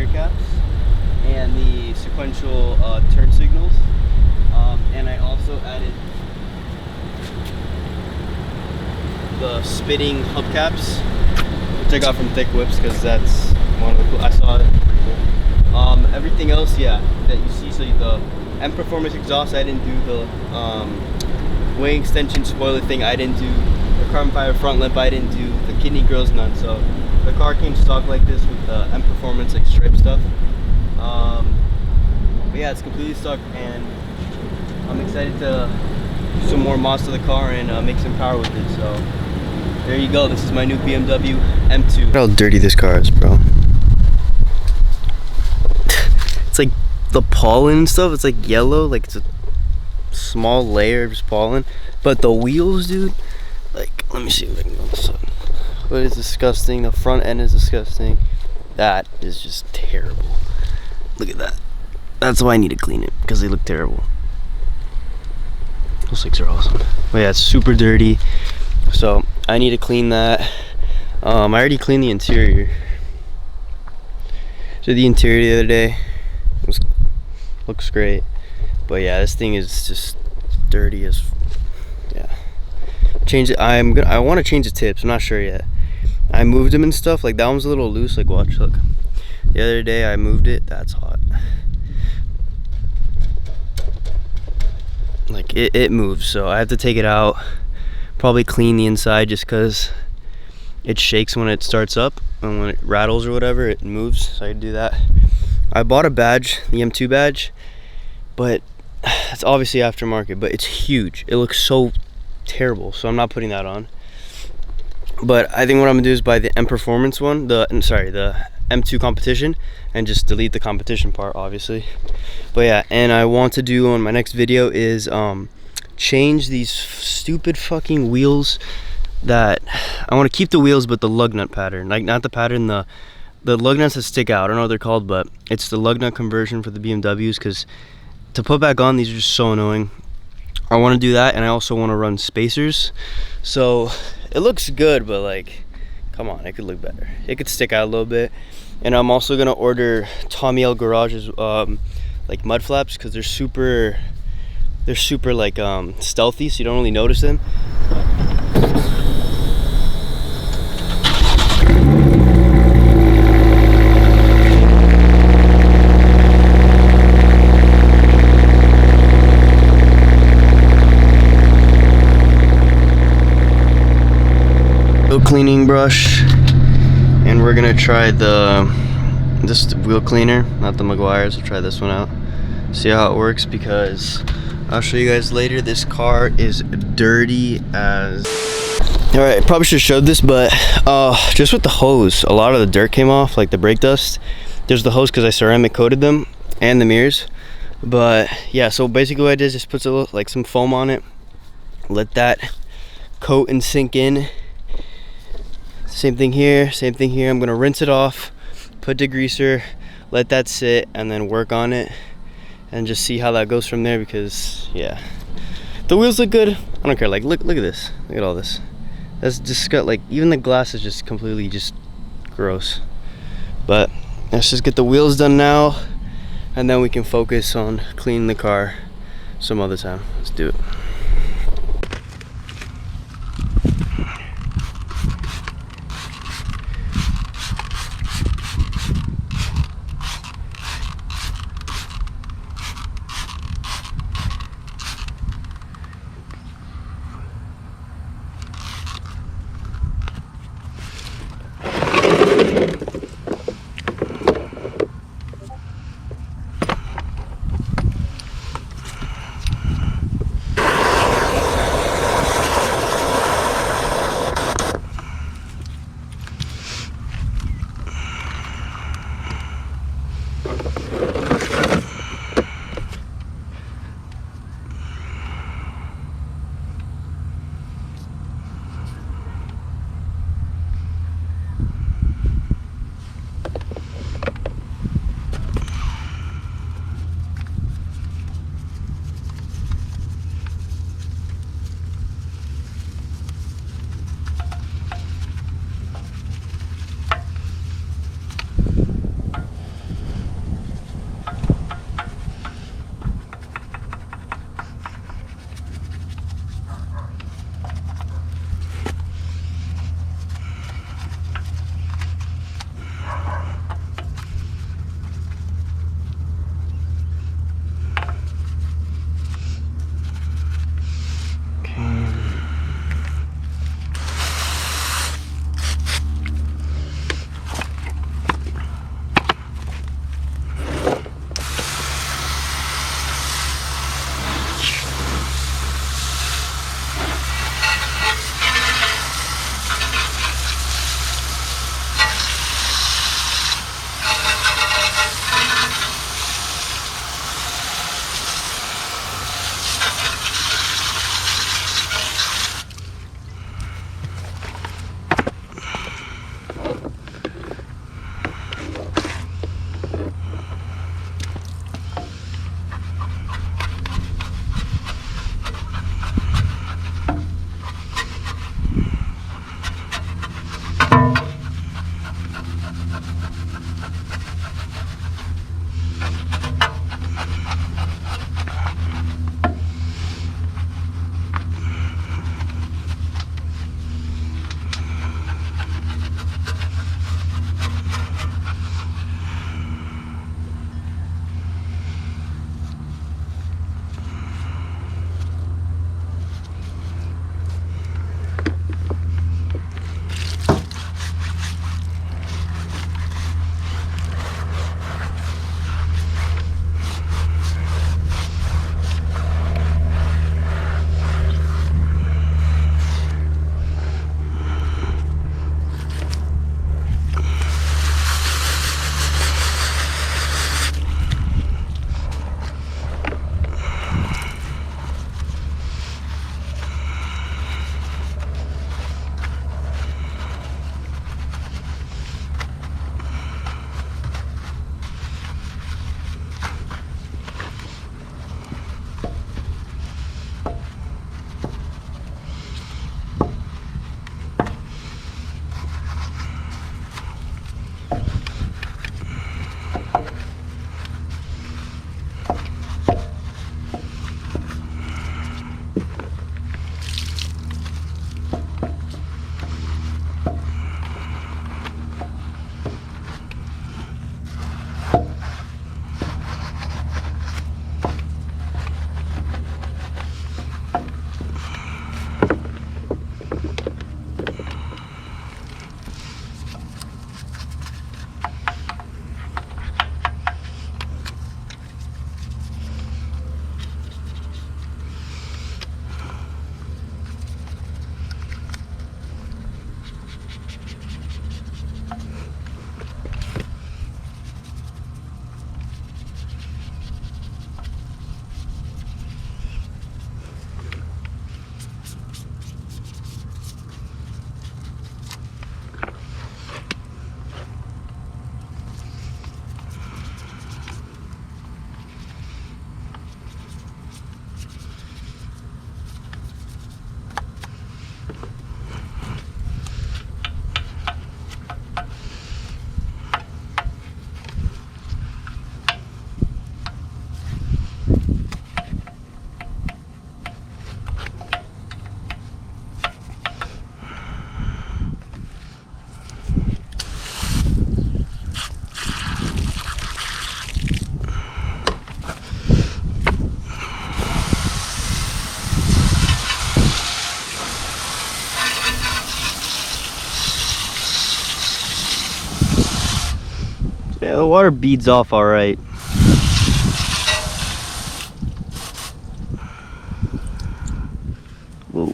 air caps and the sequential turn signals. And I also added the spitting hubcaps, which I got from Thick Whips because that's one of the cool. I saw it. Pretty cool. Everything else, yeah, that you see. So the M Performance exhaust, I didn't do the wing extension spoiler thing. I didn't do the carbon fiber front lip. I didn't do the kidney grills, none. So the car came stock like this with the M Performance like stripe stuff. But yeah, it's completely stock, and I'm excited to do some more mods to the car and make some power with it. So there you go. This is my new BMW M2. Look how dirty this car is, bro. It's like the pollen and stuff. It's like yellow, like it's a small layer of just pollen. But the wheels, dude, like, let me see if I can go on this side. But it's disgusting. The front end is disgusting. That is just terrible. Look at that. That's why I need to clean it, because they look terrible. Those things are awesome. But yeah, it's super dirty. So I need to clean that. I already cleaned the interior. So the interior the other day looks great. But yeah, this thing is just dirty as, yeah. Change it. I want to change the tips. I'm not sure yet. I moved them and stuff. Like that one's a little loose. Like watch, look. The other day I moved it. That's hot. Like it moves, so I have to take it out, probably clean the inside, just because it shakes when it starts up, and when it rattles or whatever it moves, so I do that. I bought a badge, the M2 badge, but it's obviously aftermarket, but it's huge. It looks so terrible, so I'm not putting that on. But I think what I'm gonna do is buy the M Performance one, the M2 competition, and just delete the competition part, obviously. But yeah, and I want to do on my next video is change these stupid fucking wheels. That I want to keep the wheels, but the lug nut pattern, like not the pattern, the lug nuts that stick out. I don't know what they're called, but it's the lug nut conversion for the BMWs, because to put back on, these are just so annoying. I want to do that, and I also want to run spacers. So it looks good, but like, come on, it could look better. It could stick out a little bit. And I'm also gonna order Tommy L Garage's like mud flaps, because they're super like stealthy, so you don't really notice them. Cleaning brush, and we're gonna try this wheel cleaner, not the Meguiar's. We'll try this one out, see how it works, because I'll show you guys later. This car is dirty as. All right, probably should have showed this, but just with the hose, a lot of the dirt came off, like the brake dust. There's the hose because I ceramic coated them and the mirrors. But yeah, so basically what I did is just put like some foam on it, let that coat and sink in. Same thing here, same thing here. I'm gonna rinse it off, put degreaser, let that sit, and then work on it and just see how that goes from there, because yeah, the wheels look good. I don't care. Like look at this, look at all this. That's just got, like, even the glass is just completely just gross. But let's just get the wheels done now, and then we can focus on cleaning the car some other time. Let's do it. Yeah, the water beads off all right. Whoa.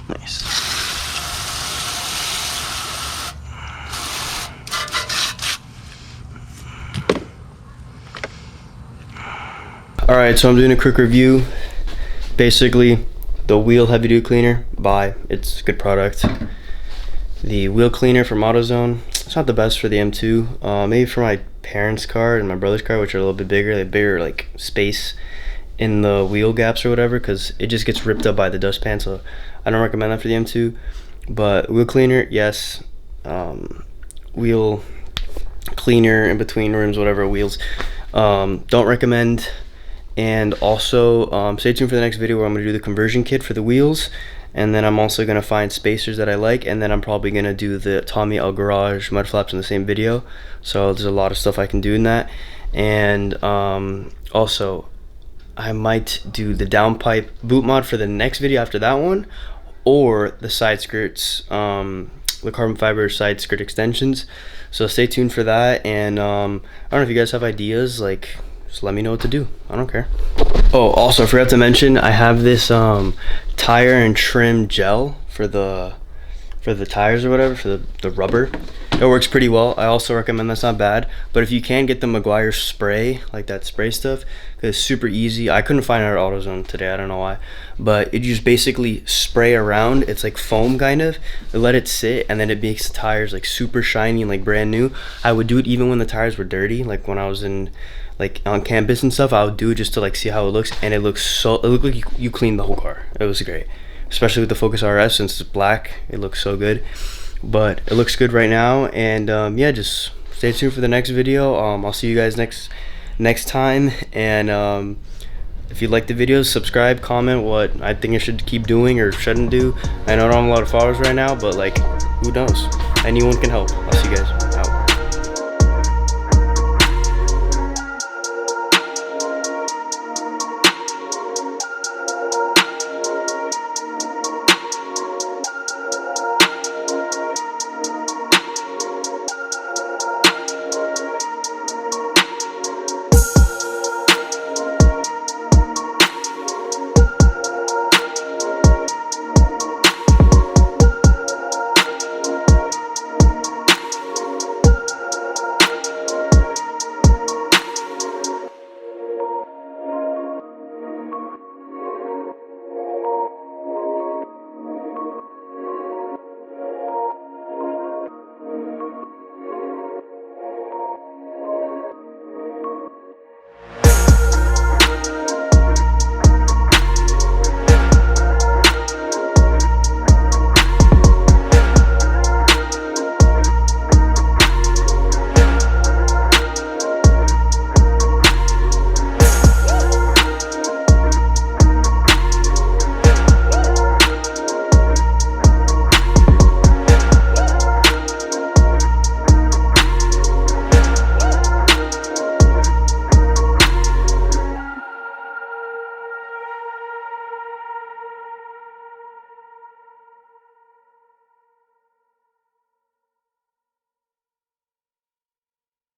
Nice. Alright, so I'm doing a quick review. Basically, the wheel heavy duty cleaner, buy. It's a good product. The wheel cleaner from AutoZone, it's not the best for the M2. Maybe for my parents' car and my brother's car, which are a little bit bigger. They have bigger like space in the wheel gaps or whatever, because it just gets ripped up by the dustpan. So I don't recommend that for the M2. But wheel cleaner, yes. Wheel cleaner in between rims, whatever wheels, don't recommend. And also stay tuned for the next video where I'm going to do the conversion kit for the wheels, and then I'm also going to find spacers that I like, and then I'm probably going to do the Tommy L Garage mud flaps in the same video. So there's a lot of stuff I can do in that. And also I might do the downpipe boot mod for the next video after that one, or the side skirts, the carbon fiber side skirt extensions. So stay tuned for that. And I don't know if you guys have ideas, like, just let me know what to do. I don't care. Oh, also I forgot to mention, I have this tire and trim gel for the tires or whatever, for the rubber. It works pretty well. I also recommend, that's not bad. But if you can get the Meguiar spray, like that spray stuff, because it's super easy. I couldn't find it at AutoZone today, I don't know why. But it just basically spray around. It's like foam kind of. Let it sit, and then it makes the tires like super shiny and like brand new. I would do it even when the tires were dirty, like when I was in like on campus and stuff. I would do it just to like see how it looks, and it looked like you cleaned the whole car. It was great, especially with the Focus RS, since it's black. It looks so good. But it looks good right now. And yeah, just stay tuned for the next video. I'll see you guys next time. And if you like the videos, subscribe, comment what I think I should keep doing or shouldn't do. I know I don't have a lot of followers right now, but like, who knows? Anyone can help. I'll see you guys.